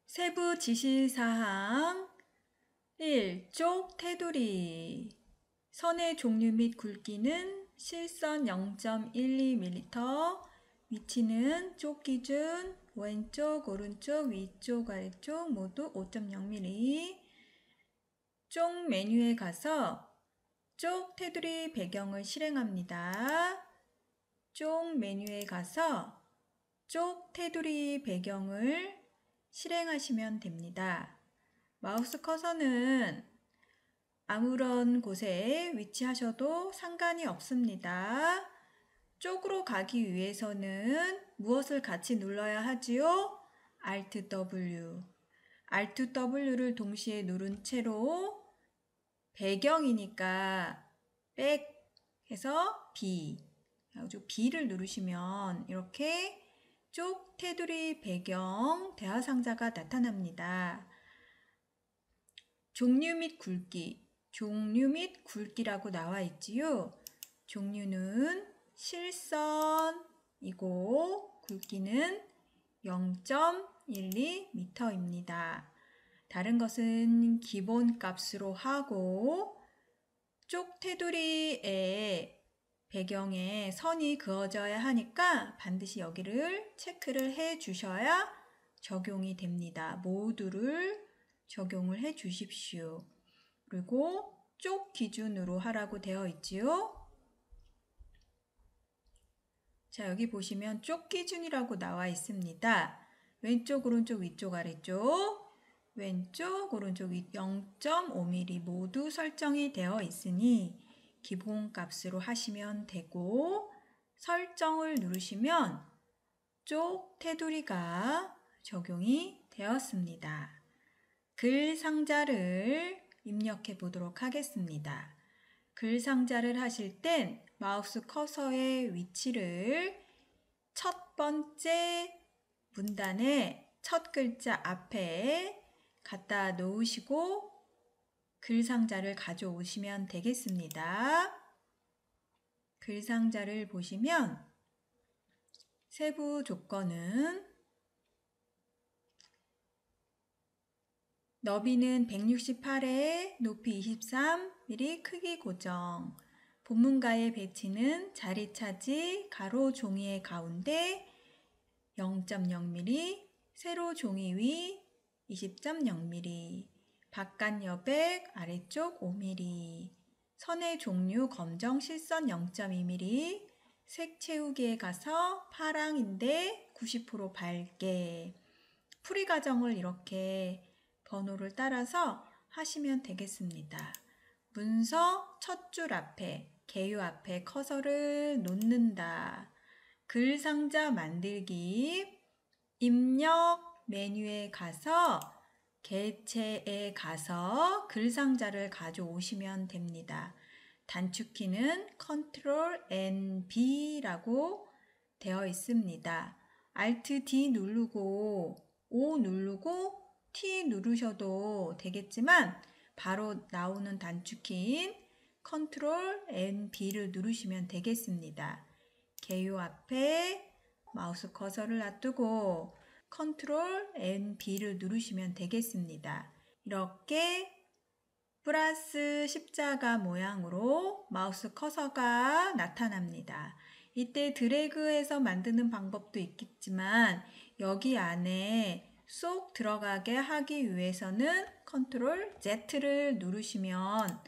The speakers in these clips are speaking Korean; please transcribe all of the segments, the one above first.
세부 지시사항 1. 쪽 테두리 선의 종류 및 굵기는 실선 0.12mm, 위치는 쪽 기준 왼쪽, 오른쪽, 위쪽, 아래쪽 모두 5.0mm. 쪽 메뉴에 가서 쪽 테두리 배경을 실행합니다. 쪽 메뉴에 가서 쪽 테두리 배경을 실행하시면 됩니다. 마우스 커서는 아무런 곳에 위치하셔도 상관이 없습니다. 쪽으로 가기 위해서는 무엇을 같이 눌러야 하지요? Alt W. Alt W를 동시에 누른 채로 배경이니까 백 해서 B. B를 누르시면 이렇게 쪽 테두리 배경 대화상자가 나타납니다. 종류 및 굵기라고 나와 있지요. 종류는 실선이고 굵기는 0.12m입니다. 다른 것은 기본 값으로 하고 쪽 테두리에 배경에 선이 그어져야 하니까 반드시 여기를 체크를 해 주셔야 적용이 됩니다. 모두를 적용을 해 주십시오. 그리고 쪽 기준으로 하라고 되어 있지요. 자, 여기 보시면 쪽 기준이라고 나와 있습니다. 왼쪽, 오른쪽, 위쪽, 아래쪽, 왼쪽, 오른쪽, 0.5mm 모두 설정이 되어 있으니 기본 값으로 하시면 되고 설정을 누르시면 쪽 테두리가 적용이 되었습니다. 글 상자를 입력해 보도록 하겠습니다. 글 상자를 하실 땐 마우스 커서의 위치를 첫 번째 문단의 첫 글자 앞에 갖다 놓으시고 글 상자를 가져오시면 되겠습니다. 글 상자를 보시면 세부 조건은 너비는 168에 높이 23mm 크기 고정. 본문가의 배치는 자리 차지 가로 종이의 가운데 0.0mm, 세로 종이 위 20.0mm, 바깥 여백 아래쪽 5mm, 선의 종류 검정 실선 0.2mm, 색 채우기에 가서 파랑인데 90% 밝게. 풀이 과정을 이렇게 번호를 따라서 하시면 되겠습니다. 문서 첫 줄 앞에, 개요 앞에 커서를 놓는다. 글 상자 만들기, 입력 메뉴에 가서 개체에 가서 글 상자를 가져오시면 됩니다. 단축키는 Ctrl N B라고 되어 있습니다. Alt D 누르고 O 누르고 T 누르셔도 되겠지만 바로 나오는 단축키인 Ctrl N B를 누르시면 되겠습니다. 개요 앞에 마우스 커서를 놔두고 Ctrl N B를 누르시면 되겠습니다. 이렇게 플러스 십자가 모양으로 마우스 커서가 나타납니다. 이때 드래그해서 만드는 방법도 있겠지만 여기 안에 쏙 들어가게 하기 위해서는 Ctrl Z를 누르시면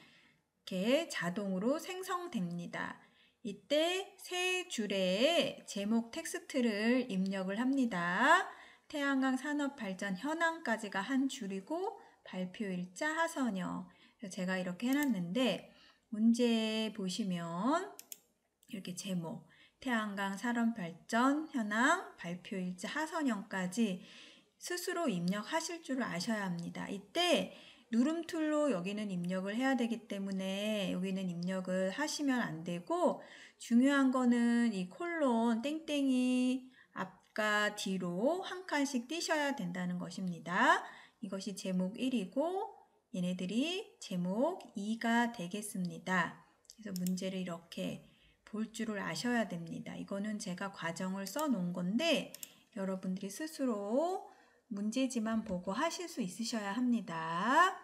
이렇게 자동으로 생성됩니다. 이때 세 줄의 제목 텍스트를 입력을 합니다. 태양광 산업발전 현황까지가 한 줄이고 발표일자 하선형. 제가 이렇게 해놨는데 문제 보시면 이렇게 제목 태양광 산업발전 현황 발표일자 하선형까지 스스로 입력하실 줄 아셔야 합니다. 이때 누름툴로 여기는 입력을 해야 되기 때문에 여기는 입력을 하시면 안 되고 중요한 거는 이 콜론 땡땡이 앞과 뒤로 한 칸씩 띄셔야 된다는 것입니다. 이것이 제목 1이고 얘네들이 제목 2가 되겠습니다. 그래서 문제를 이렇게 볼 줄을 아셔야 됩니다. 이거는 제가 과정을 써 놓은 건데 여러분들이 스스로 문제지만 보고 하실 수 있으셔야 합니다.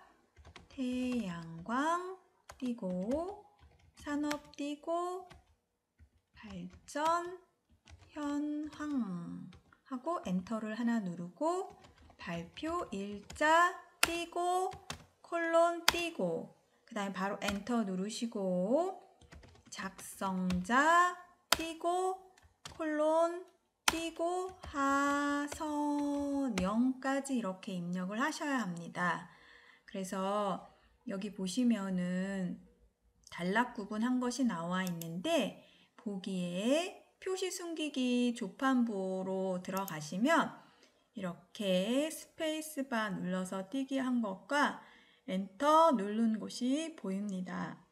태양광 띄고 산업 띄고 발전 현황 하고 엔터를 하나 누르고 발표 일자 띄고 콜론 띄고 그 다음에 바로 엔터 누르시고 작성자 띄고 콜론 띄고 하선영까지 이렇게 입력을 하셔야 합니다. 그래서 여기 보시면은 단락 구분한 것이 나와 있는데 보기에 표시 숨기기 조판부로 들어가시면 이렇게 스페이스바 눌러서 띄기 한 것과 엔터 누른 곳이 보입니다.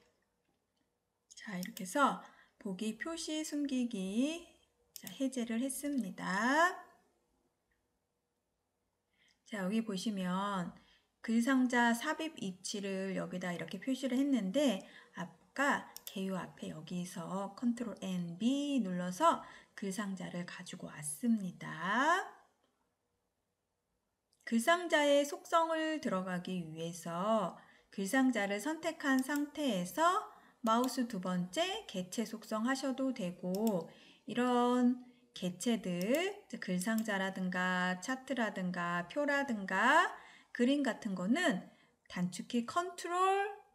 자, 이렇게 해서 보기 표시 숨기기 해제를 했습니다. 자, 여기 보시면 글상자 삽입 위치를 여기다 이렇게 표시를 했는데 아까 개요 앞에 여기서 컨트롤 N, B 눌러서 글상자를 가지고 왔습니다. 글상자의 속성을 들어가기 위해서 글상자를 선택한 상태에서 마우스 두 번째 개체 속성 하셔도 되고 이런 개체들, 글상자라든가 차트라든가 표라든가 그림 같은 거는 단축키 컨트롤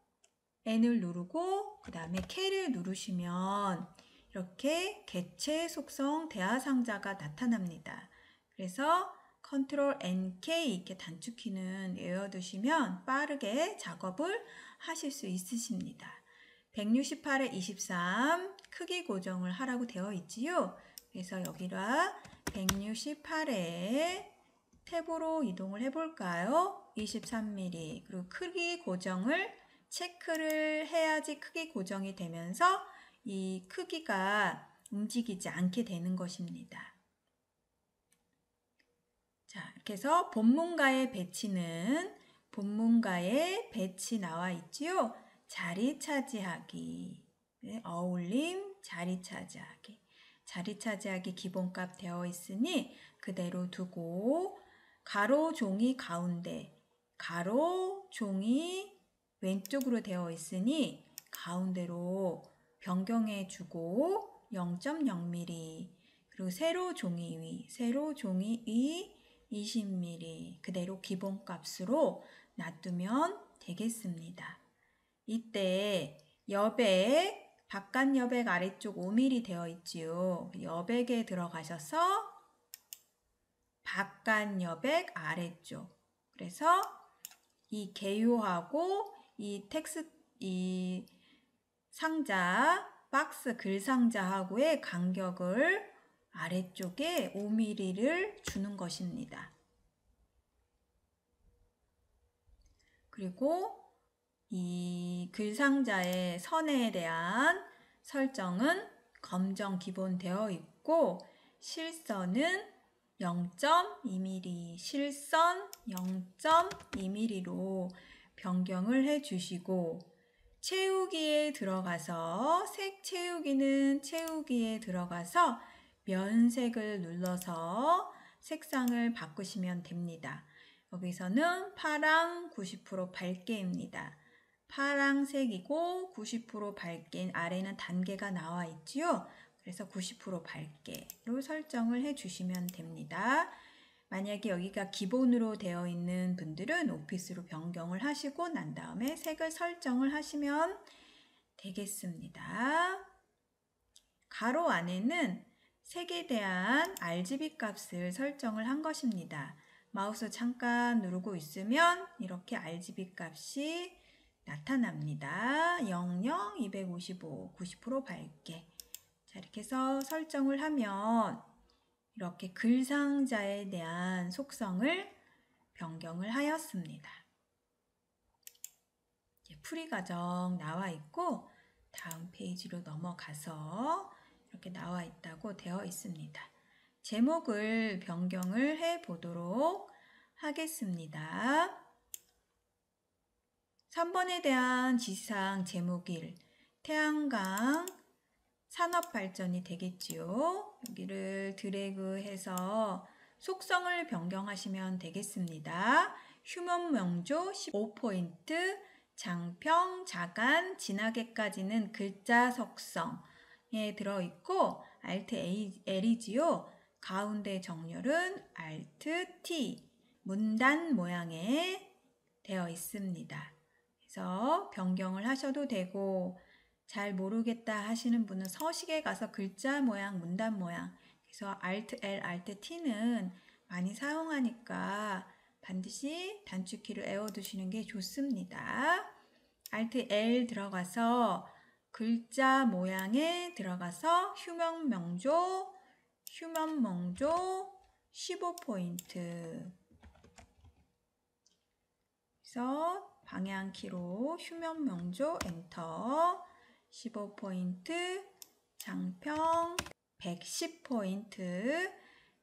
N을 누르고 그 다음에 K를 누르시면 이렇게 개체 속성 대하상자가 나타납니다. 그래서 컨트롤 NK 이렇게 단축키는 외워두시면 빠르게 작업을 하실 수 있으십니다. 168에 23 크기 고정을 하라고 되어 있지요. 그래서 여기라 168에 탭으로 이동을 해볼까요? 23mm 그리고 크기 고정을 체크를 해야지 크기 고정이 되면서 이 크기가 움직이지 않게 되는 것입니다. 자, 이렇게 해서 본문가의 배치는 본문가의 배치 나와 있지요. 자리 차지하기, 어울림, 자리 차지하기. 자리 차지하기 기본값 되어 있으니 그대로 두고 가로 종이 가운데, 가로 종이 왼쪽으로 되어 있으니 가운데로 변경해 주고 0.0mm 그리고 세로 종이 위, 세로 종이 위 20mm 그대로 기본값으로 놔두면 되겠습니다. 이때 여백, 바깥 여백 아래쪽 5mm 되어 있지요. 여백에 들어가셔서 바깥 여백 아래쪽. 그래서 이 개요하고 이 상자, 박스 글상자하고의 간격을 아래쪽에 5mm를 주는 것입니다. 그리고 이 글상자의 선에 대한 설정은 검정 기본 되어 있고 실선은 0.2mm, 실선 0.2mm로 변경을 해주시고 채우기에 들어가서 색 채우기는 채우기에 들어가서 면색을 눌러서 색상을 바꾸시면 됩니다. 여기서는 파랑 90% 밝게입니다. 파랑색이고 90% 밝게 아래는 단계가 나와 있지요. 그래서 90% 밝게로 설정을 해주시면 됩니다. 만약에 여기가 기본으로 되어 있는 분들은 오피스로 변경을 하시고 난 다음에 색을 설정을 하시면 되겠습니다. 가로 안에는 색에 대한 RGB 값을 설정을 한 것입니다. 마우스 잠깐 누르고 있으면 이렇게 RGB 값이 나타납니다. 00, 255, 90% 밝게. 자, 이렇게 해서 설정을 하면 이렇게 글상자에 대한 속성을 변경을 하였습니다. 풀이 과정 나와 있고 다음 페이지로 넘어가서 이렇게 나와 있다고 되어 있습니다. 제목을 변경을 해 보도록 하겠습니다. 3번에 대한 지시사항 제목 1, 태양광 산업발전이 되겠지요. 여기를 드래그해서 속성을 변경하시면 되겠습니다. 휴먼 명조 15포인트, 장평, 자간, 진하게까지는 글자 속성에 들어있고 Alt L이지요. 가운데 정렬은 Alt T, 문단 모양에 되어 있습니다. 그래서 변경을 하셔도 되고 잘 모르겠다 하시는 분은 서식에 가서 글자 모양, 문단 모양, 그래서 Alt L, Alt T는 많이 사용하니까 반드시 단축키를 외워두시는 게 좋습니다. Alt L 들어가서 글자 모양에 들어가서 휴먼 명조 15포인트. 그래서 방향키로 휴먼 명조 엔터 15포인트, 장평 110포인트,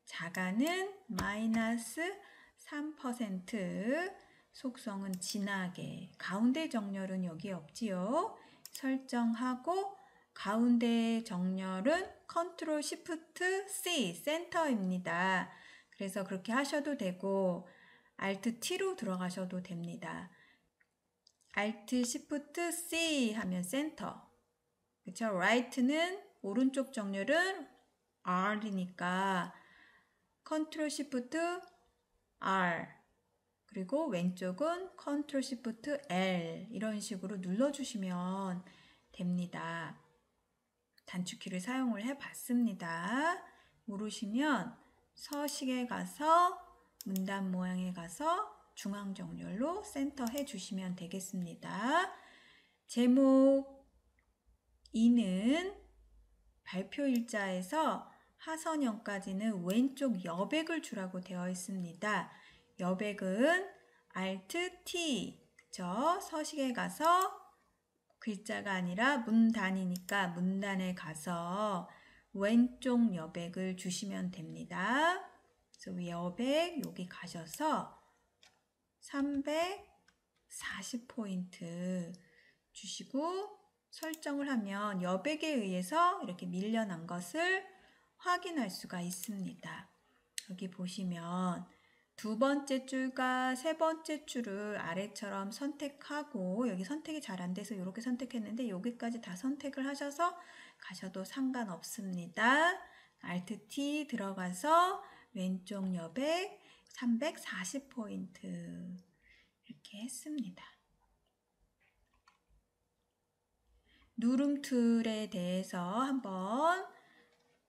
자가는 -3%, 속성은 진하게, 가운데 정렬은 여기 없지요. 설정하고 가운데 정렬은 Ctrl Shift C, 센터입니다. 그래서 그렇게 하셔도 되고 Alt T로 들어가셔도 됩니다. Alt Shift C 하면 센터. 그쵸? Right는 오른쪽 정렬은 R이니까 Ctrl Shift R, 그리고 왼쪽은 Ctrl Shift L 이런 식으로 눌러주시면 됩니다. 단축키를 사용을 해봤습니다. 모르시면 서식에 가서 문단 모양에 가서 중앙 정렬로 센터 해주시면 되겠습니다. 제목 2는 발표 일자에서 하선형까지는 왼쪽 여백을 주라고 되어 있습니다. 여백은 Alt T, 그쵸? 서식에 가서 글자가 아니라 문단이니까 문단에 가서 왼쪽 여백을 주시면 됩니다. 그래서 여백 여기 가셔서 340포인트 주시고 설정을 하면 여백에 의해서 이렇게 밀려난 것을 확인할 수가 있습니다. 여기 보시면 두 번째 줄과 세 번째 줄을 아래처럼 선택하고, 여기 선택이 잘 안 돼서 이렇게 선택했는데 여기까지 다 선택을 하셔서 가셔도 상관없습니다. Alt T 들어가서 왼쪽 여백 340포인트 이렇게 했습니다. 누름툴에 대해서 한번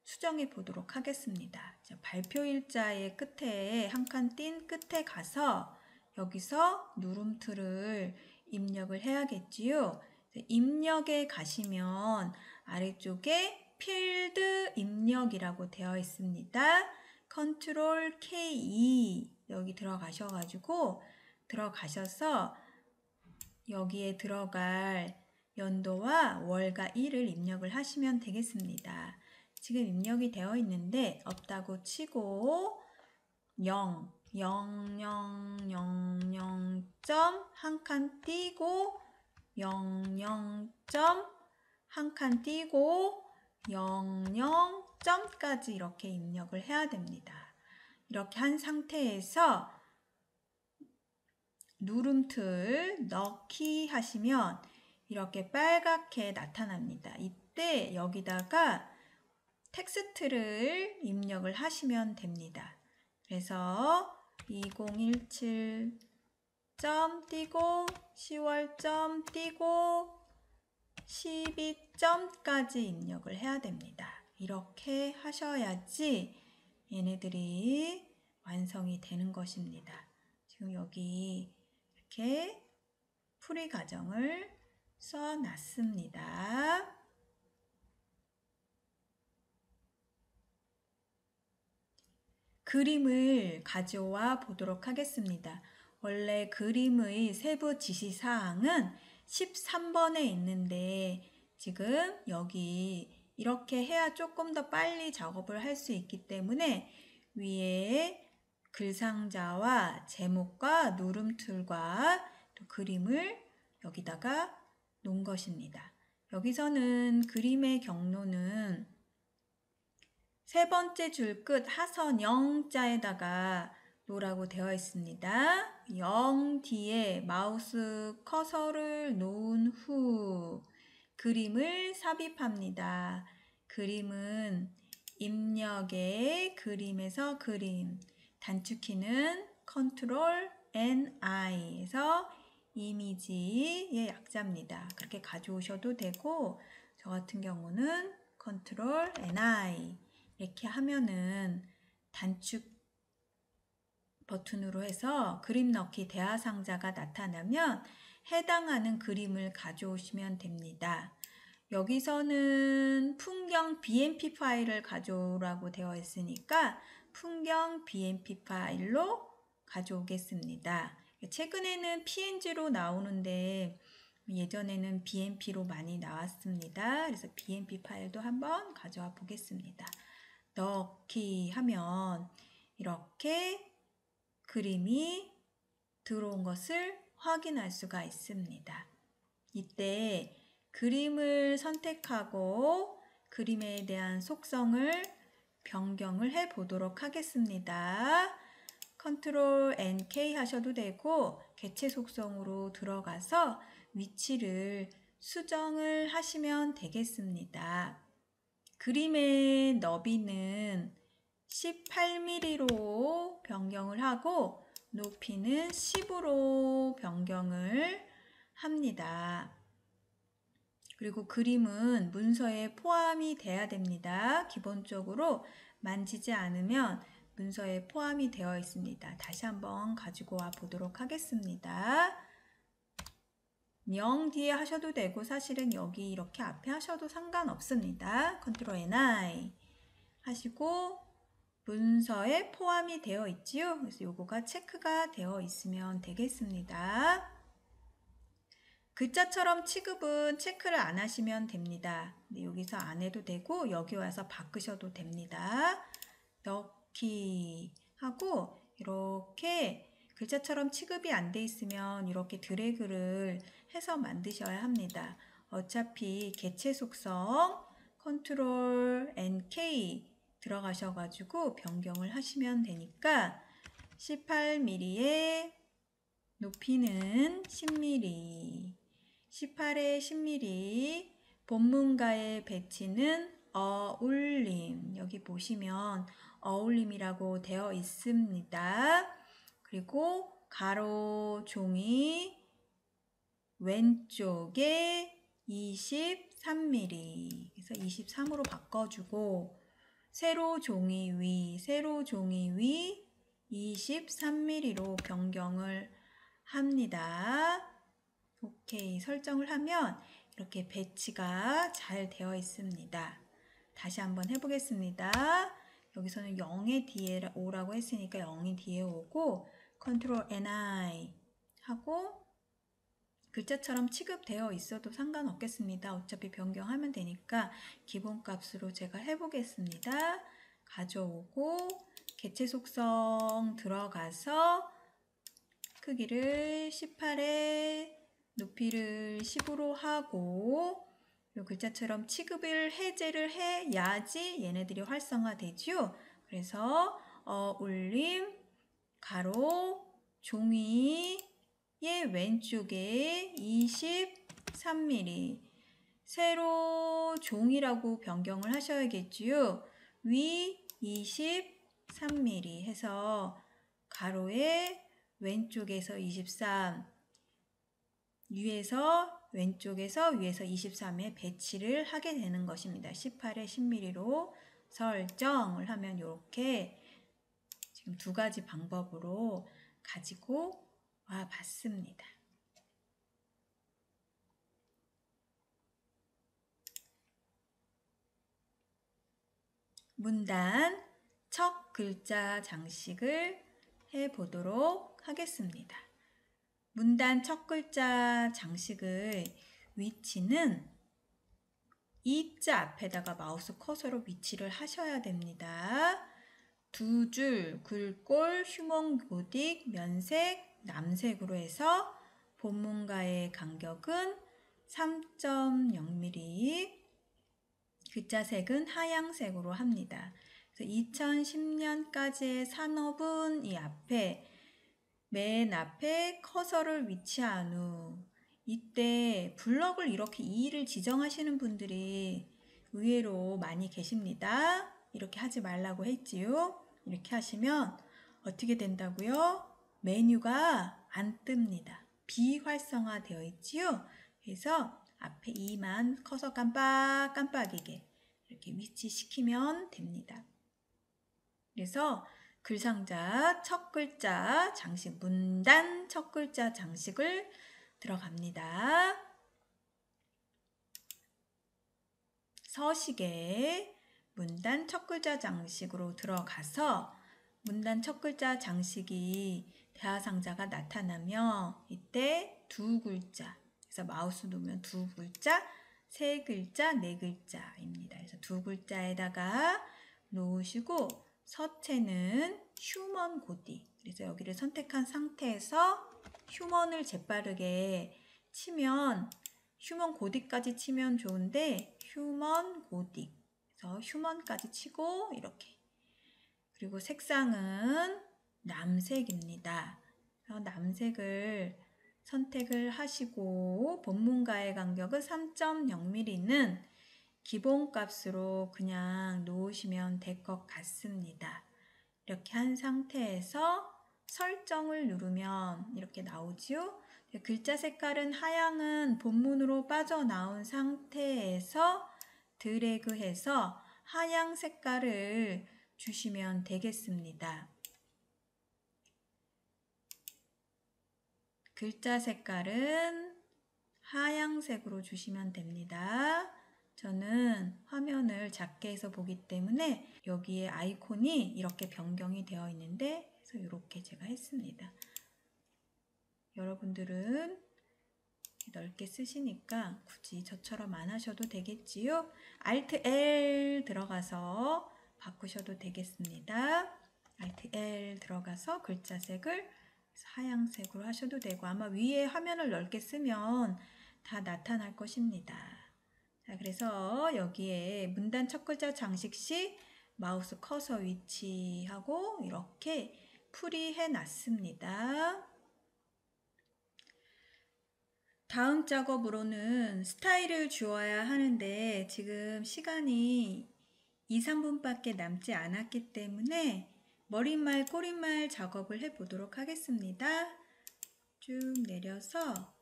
수정해 보도록 하겠습니다. 발표 일자의 끝에 한 칸 띈 끝에 가서 여기서 누름툴을 입력을 해야겠지요. 입력에 가시면 아래쪽에 필드 입력이라고 되어 있습니다. Ctrl K2 여기 들어가셔서 여기에 들어갈 연도와 월과 일을 입력을 하시면 되겠습니다. 지금 입력이 되어 있는데 없다고 치고 0, 0, 0, 0, 0, 한 칸 띄고 0, 0, 한 칸 띄고 0, 0, 까지 이렇게 입력을 해야 됩니다. 이렇게 한 상태에서 누름툴 넣기 하시면 이렇게 빨갛게 나타납니다. 이때 여기다가 텍스트를 입력을 하시면 됩니다. 그래서 2017 띄고 10월 띄고 12까지 입력을 해야 됩니다. 이렇게 하셔야지 얘네들이 완성이 되는 것입니다. 지금 여기 이렇게 풀이 과정을 써놨습니다. 그림을 가져와 보도록 하겠습니다. 원래 그림의 세부 지시사항은 13번에 있는데 지금 여기 이렇게 해야 조금 더 빨리 작업을 할 수 있기 때문에 위에 글상자와 제목과 누름툴과 또 그림을 여기다가 놓은 것입니다. 여기서는 그림의 경로는 세 번째 줄 끝 하선 0자에다가 놓으라고 되어 있습니다. 0 뒤에 마우스 커서를 놓은 후 그림을 삽입합니다. 그림은 입력의 그림에서 그림, 단축키는 컨트롤 NI에서 이미지의 약자입니다. 그렇게 가져오셔도 되고 저 같은 경우는 컨트롤 NI 이렇게 하면은 단축 버튼으로 해서 그림 넣기 대화상자가 나타나면 해당하는 그림을 가져오시면 됩니다. 여기서는 풍경 BMP 파일을 가져오라고 되어 있으니까 풍경 BMP 파일로 가져오겠습니다. 최근에는 PNG로 나오는데 예전에는 BMP로 많이 나왔습니다. 그래서 BMP 파일도 한번 가져와 보겠습니다. 넣기 하면 이렇게 그림이 들어온 것을 확인할 수가 있습니다. 이때 그림을 선택하고 그림에 대한 속성을 변경을 해 보도록 하겠습니다. 컨트롤 NK 하셔도 되고 개체 속성으로 들어가서 위치를 수정을 하시면 되겠습니다. 그림의 너비는 18mm로 변경을 하고 높이는 10으로 변경을 합니다. 그리고 그림은 문서에 포함이 돼야 됩니다. 기본적으로 만지지 않으면 문서에 포함이 되어 있습니다. 다시 한번 가지고 와 보도록 하겠습니다. 0 뒤에 하셔도 되고 사실은 여기 이렇게 앞에 하셔도 상관없습니다. 컨트롤 NI 하시고 문서에 포함이 되어 있지요. 그래서 요거가 체크가 되어 있으면 되겠습니다. 글자처럼 취급은 체크를 안 하시면 됩니다. 근데 여기서 안 해도 되고 여기 와서 바꾸셔도 됩니다. 넣기 하고 이렇게 글자처럼 취급이 안 돼 있으면 이렇게 드래그를 해서 만드셔야 합니다. 어차피 개체 속성 컨트롤 NK 들어가셔가지고 변경을 하시면 되니까 18mm에 높이는 10mm 18에 10mm 본문가의 배치는 어울림 여기 보시면 어울림이라고 되어 있습니다. 그리고 가로 종이 왼쪽에 23mm 그래서 23으로 바꿔주고 세로 종이 위 23mm로 변경을 합니다. 오케이 설정을 하면 이렇게 배치가 잘 되어 있습니다. 다시 한번 해보겠습니다. 여기서는 0의 뒤에 오라고 했으니까 0이 뒤에 오고 컨트롤 NI 하고 글자처럼 취급되어 있어도 상관없겠습니다. 어차피 변경하면 되니까 기본값으로 제가 해보겠습니다. 가져오고 개체 속성 들어가서 크기를 18에 높이를 10으로 하고 이 글자처럼 취급을 해제를 해야지 얘네들이 활성화되죠. 그래서 어울림 가로 종이의 왼쪽에 23mm 세로 종이라고 변경을 하셔야겠지요. 위 23mm 해서 가로의 왼쪽에서 23 왼쪽에서 위에서 23에 배치를 하게 되는 것입니다. 18에 10mm로 설정을 하면 이렇게 지금 두 가지 방법으로 가지고 와 봤습니다. 문단 첫 글자 장식을 해보도록 하겠습니다. 문단 첫 글자 장식의 위치는 이자 앞에다가 마우스 커서로 위치를 하셔야 됩니다. 두 줄 글꼴 휴몽고딕 면색 남색으로 해서 본문가의 간격은 3.0mm 글자색은 하양색으로 합니다. 2010년까지의 산업은 이 앞에 맨 앞에 커서를 위치한 후 이때 블럭을 이렇게 2를 지정하시는 분들이 의외로 많이 계십니다. 이렇게 하지 말라고 했지요. 이렇게 하시면 어떻게 된다고요? 메뉴가 안 뜹니다. 비활성화되어 있지요. 그래서 앞에 2만 커서 깜빡깜빡이게 이렇게 위치시키면 됩니다. 그래서 글상자 첫 글자 장식 문단 첫 글자 장식을 들어갑니다. 서식에 문단 첫 글자 장식으로 들어가서 문단 첫 글자 장식이 대하상자가 나타나면 이때 두 글자, 그래서 마우스 놓으면 두 글자, 세 글자, 네 글자입니다. 그래서 두 글자에다가 놓으시고 서체는 휴먼 고딕. 그래서 여기를 선택한 상태에서 휴먼을 재빠르게 치면 휴먼 고딕까지 치면 좋은데 휴먼 고딕. 그래서 휴먼까지 치고 이렇게. 그리고 색상은 남색입니다. 그래서 남색을 선택을 하시고 본문과의 간격은 3.0mm는 기본값으로 그냥 놓으시면 될 것 같습니다. 이렇게 한 상태에서 설정을 누르면 이렇게 나오지요. 글자 색깔은 하향은 본문으로 빠져나온 상태에서 드래그해서 하향 색깔을 주시면 되겠습니다. 글자 색깔은 하향색으로 주시면 됩니다. 저는 화면을 작게 해서 보기 때문에 여기에 아이콘이 이렇게 변경이 되어 있는데 그래서 이렇게 제가 했습니다. 여러분들은 넓게 쓰시니까 굳이 저처럼 안 하셔도 되겠지요. Alt L 들어가서 바꾸셔도 되겠습니다. Alt L 들어가서 글자색을 하향색으로 하셔도 되고 아마 위에 화면을 넓게 쓰면 다 나타날 것입니다. 자, 그래서 여기에 문단 첫 글자 장식 시 마우스 커서 위치하고 이렇게 풀이해 놨습니다. 다음 작업으로는 스타일을 주어야 하는데 지금 시간이 2, 3분밖에 남지 않았기 때문에 머릿말, 꼬릿말 작업을 해보도록 하겠습니다. 쭉 내려서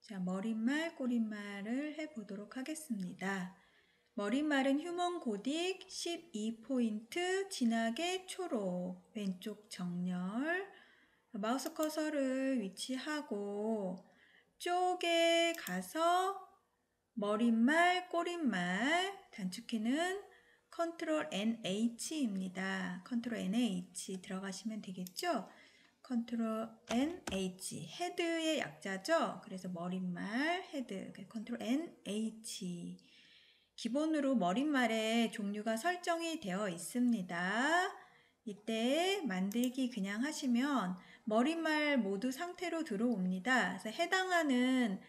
자, 머릿말, 꼬릿말을 해보도록 하겠습니다. 머릿말은 휴먼 고딕 12포인트 진하게 초록 왼쪽 정렬 마우스 커서를 위치하고 쪽에 가서 머릿말, 꼬릿말 단축키는 컨트롤 NH입니다. 컨트롤 NH 들어가시면 되겠죠? 컨트롤 NH 헤드의 약자죠? 그래서 머릿말, 헤드 컨트롤 NH 기본으로 머릿말의 종류가 설정이 되어 있습니다. 이때 만들기 그냥 하시면 머릿말 모두 상태로 들어옵니다. 그래서 해당하는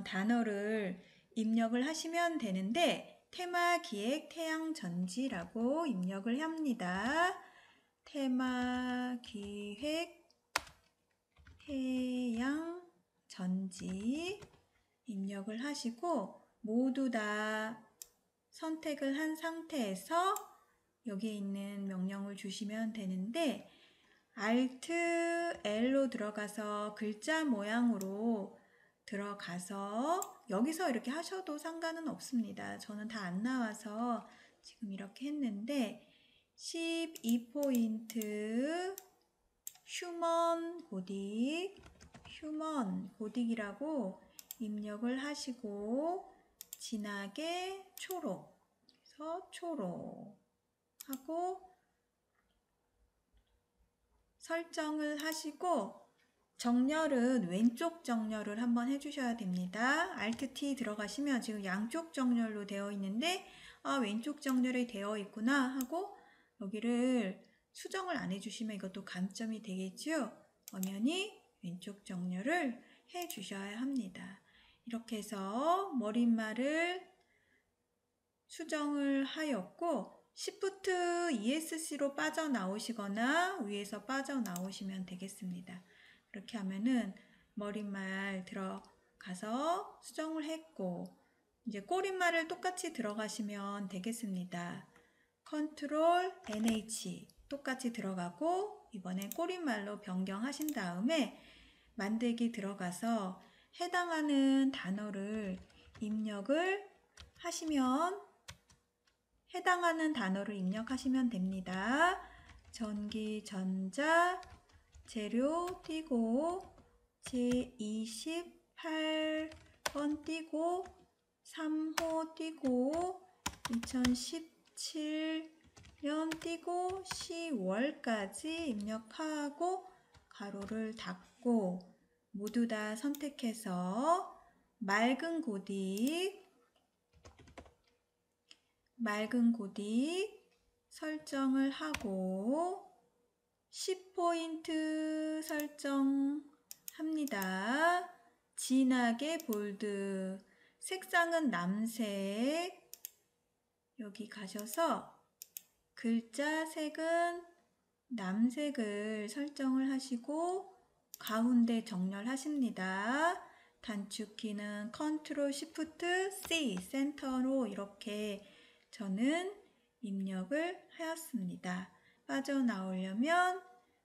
단어를 입력을 하시면 되는데 테마 기획 태양 전지라고 입력을 합니다. 테마 기획 태양 전지 입력을 하시고 모두 다 선택을 한 상태에서 여기에 있는 명령을 주시면 되는데 Alt L로 들어가서 글자 모양으로 들어가서 여기서 이렇게 하셔도 상관은 없습니다. 저는 다 안 나와서 지금 이렇게 했는데 12포인트 휴먼 고딕이라고 입력을 하시고 진하게 초록 그래서 초록 하고 설정을 하시고 정렬은 왼쪽 정렬을 한번 해주셔야 됩니다. Alt T 들어가시면 지금 양쪽 정렬로 되어 있는데 왼쪽 정렬이 되어 있구나 하고 여기를 수정을 안 해주시면 이것도 감점이 되겠죠. 엄연히 왼쪽 정렬을 해주셔야 합니다. 이렇게 해서 머릿말을 수정을 하였고 Shift ESC로 빠져나오시거나 위에서 빠져나오시면 되겠습니다. 이렇게 하면은 머릿말 들어가서 수정을 했고 이제 꼬릿말을 똑같이 들어가시면 되겠습니다. 컨트롤 NH 똑같이 들어가고 이번엔 꼬릿말로 변경하신 다음에 만들기 들어가서 해당하는 단어를 입력을 하시면 됩니다. 전기, 전자, 재료 띄고 제28번 띄고 3호 띄고 2017년 띄고 10월까지 입력하고 가로를 닫고 모두 다 선택해서 맑은 고딕 설정을 하고 10포인트 설정합니다. 진하게 볼드, 색상은 남색, 여기 가셔서 글자 색은 남색을 설정을 하시고 가운데 정렬하십니다. 단축키는 컨트롤 시프트 C 센터로 이렇게 저는 입력을 하였습니다. 빠져나오려면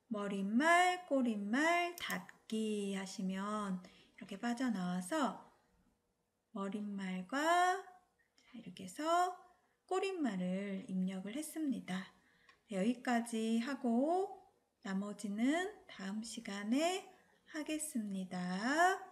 머릿말, 꼬릿말, 닫기 하시면 이렇게 빠져나와서 머릿말과 이렇게 해서 꼬릿말을 입력을 했습니다. 여기까지 하고 나머지는 다음 시간에 하겠습니다.